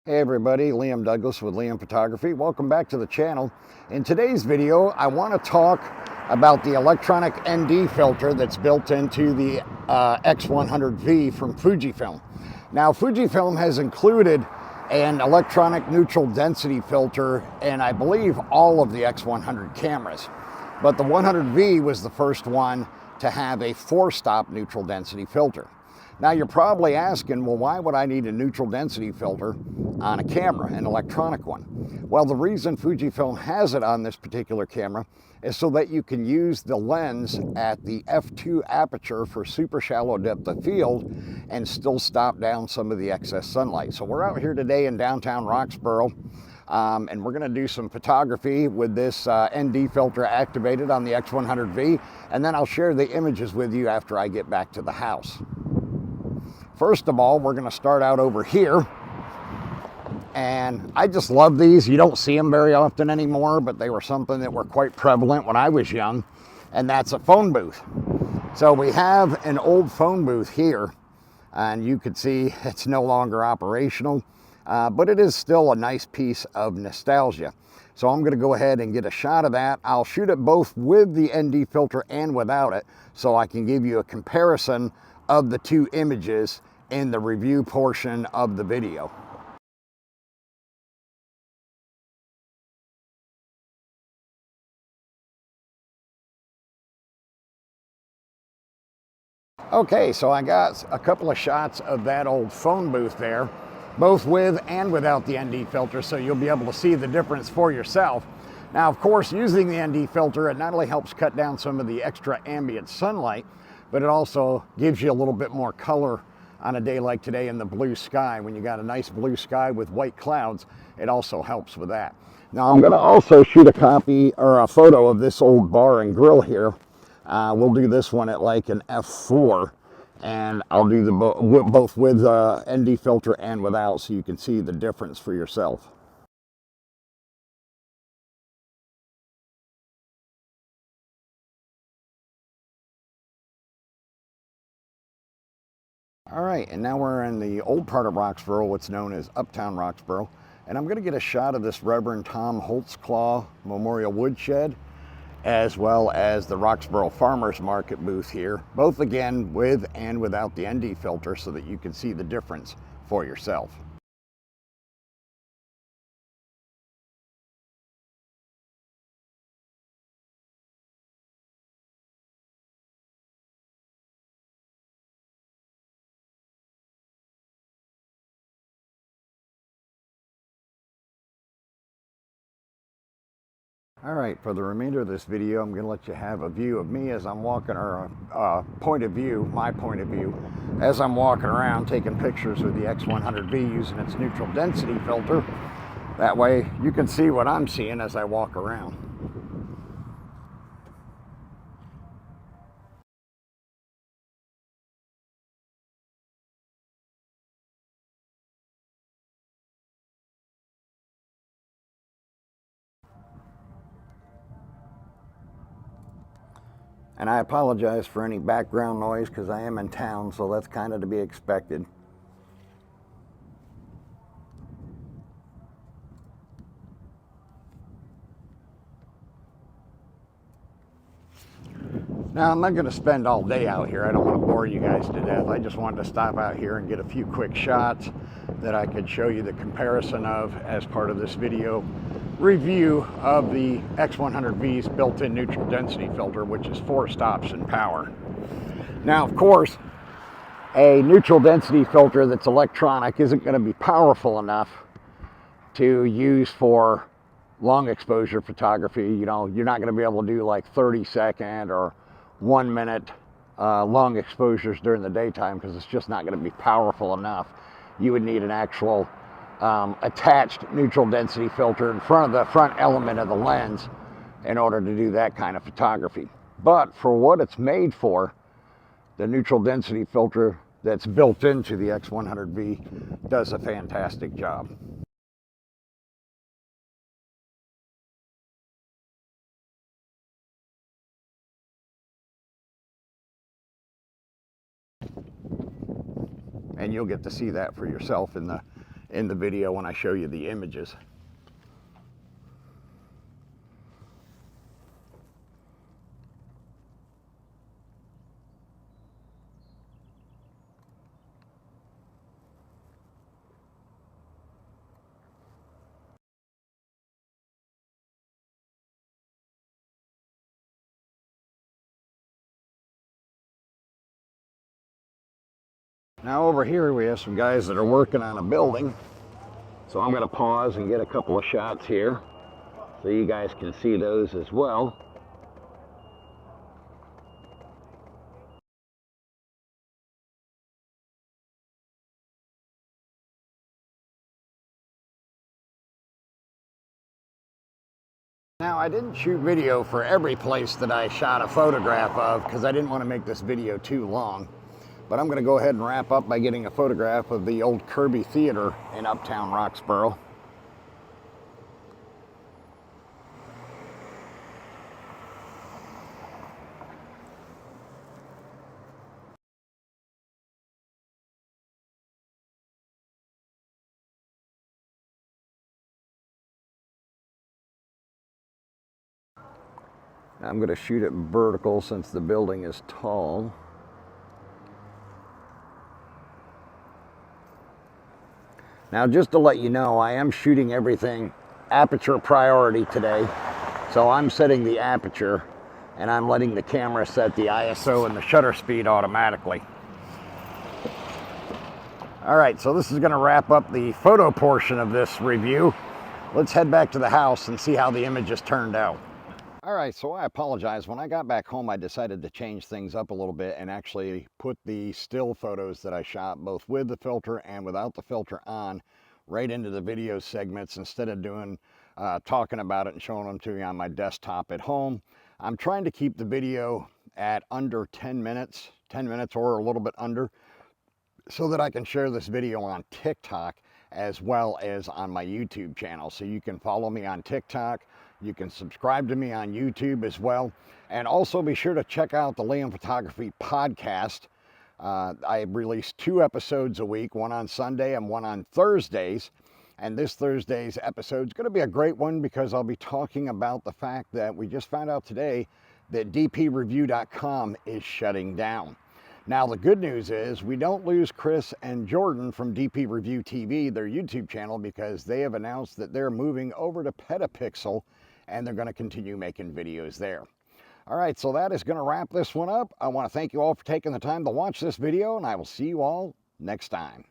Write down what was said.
Hey everybody, Liam Douglas with Liam Photography. Welcome back to the channel. In today's video, I want to talk about the electronic ND filter that's built into the x100v from Fujifilm. Now, Fujifilm has included an electronic neutral density filter in, I believe, all of the X100 cameras. But the 100V was the first one to have a 4-stop neutral density filter. Now you're probably asking, well, why would I need a neutral density filter on a camera, an electronic one? Well, the reason Fujifilm has it on this particular camera is so that you can use the lens at the f2 aperture for super shallow depth of field and still stop down some of the excess sunlight. So we're out here today in downtown Roxborough, and we're gonna do some photography with this ND filter activated on the X100V, and then I'll share the images with you after I get back to the house. First of all, we're going to start out over here, and I just love these. You don't see them very often anymore, but they were something that were quite prevalent when I was young, and that's a phone booth. So we have an old phone booth here, and you can see it's no longer operational, but it is still a nice piece of nostalgia. So I'm going to go ahead and get a shot of that. I'll shoot it both with the ND filter and without it, so I can give you a comparison of the two images in the review portion of the video. Okay, so I got a couple of shots of that old phone booth there, both with and without the ND filter, so you'll be able to see the difference for yourself. Now, of course, using the ND filter, it not only helps cut down some of the extra ambient sunlight, but it also gives you a little bit more color on a day like today in the blue sky. When you got a nice blue sky with white clouds, it also helps with that. Now I'm going to also shoot a copy or a photo of this old bar and grill here. We'll do this one at like an f4, and I'll do both with ND filter and without, so you can see the difference for yourself. All right, and now we're in the old part of Roxborough, what's known as Uptown Roxborough, and I'm going to get a shot of this Reverend Tom Holtzclaw Memorial Woodshed, as well as the Roxborough Farmers Market booth here, both again with and without the ND filter, so that you can see the difference for yourself. All right, for the remainder of this video, I'm going to let you have a view of me as I'm walking, or a point of view, my point of view, as I'm walking around taking pictures with the X100V using its neutral density filter. That way you can see what I'm seeing as I walk around. And I apologize for any background noise because I am in town, so that's kind of to be expected. Now, I'm not going to spend all day out here. I don't want to bore you guys to death. I just wanted to stop out here and get a few quick shots that I could show you the comparison of as part of this video review of the X100V's built-in neutral density filter, which is 4 stops in power. Now, of course, a neutral density filter that's electronic isn't going to be powerful enough to use for long exposure photography. You know, you're not going to be able to do like 30-second or 1-minute long exposures during the daytime, because it's just not going to be powerful enough. You would need an actual attached neutral density filter in front of the front element of the lens in order to do that kind of photography. But for what it's made for, the neutral density filter that's built into the X100V does a fantastic job. And you'll get to see that for yourself in in the video when I show you the images. Now over here we have some guys that are working on a building. So I'm going to pause and get a couple of shots here so you guys can see those as well. Now I didn't shoot video for every place that I shot a photograph of because I didn't want to make this video too long. But I'm going to go ahead and wrap up by getting a photograph of the old Kirby Theater in Uptown Roxborough. I'm going to shoot it vertical since the building is tall. Now just to let you know, I am shooting everything aperture priority today. So I'm setting the aperture and I'm letting the camera set the ISO and the shutter speed automatically. All right, so this is going to wrap up the photo portion of this review. Let's head back to the house and see how the images turned out. All right, so I apologize. When I got back home, I decided to change things up a little bit and actually put the still photos that I shot, both with the filter and without the filter on, right into the video segments instead of doing talking about it and showing them to you on my desktop at home. I'm trying to keep the video at under 10 minutes or a little bit under, so that I can share this video on TikTok as well as on my YouTube channel. So you can follow me on TikTok. You can subscribe to me on YouTube as well. And also be sure to check out the Liam Photography podcast. I release 2 episodes a week, one on Sunday and one on Thursdays. And this Thursday's episode is going to be a great one because I'll be talking about the fact that we just found out today that dpreview.com is shutting down. Now, the good news is we don't lose Chris and Jordan from DP Review TV, their YouTube channel, because they have announced that they're moving over to Petapixel and they're going to continue making videos there. All right, so that is going to wrap this one up. I want to thank you all for taking the time to watch this video, and I will see you all next time.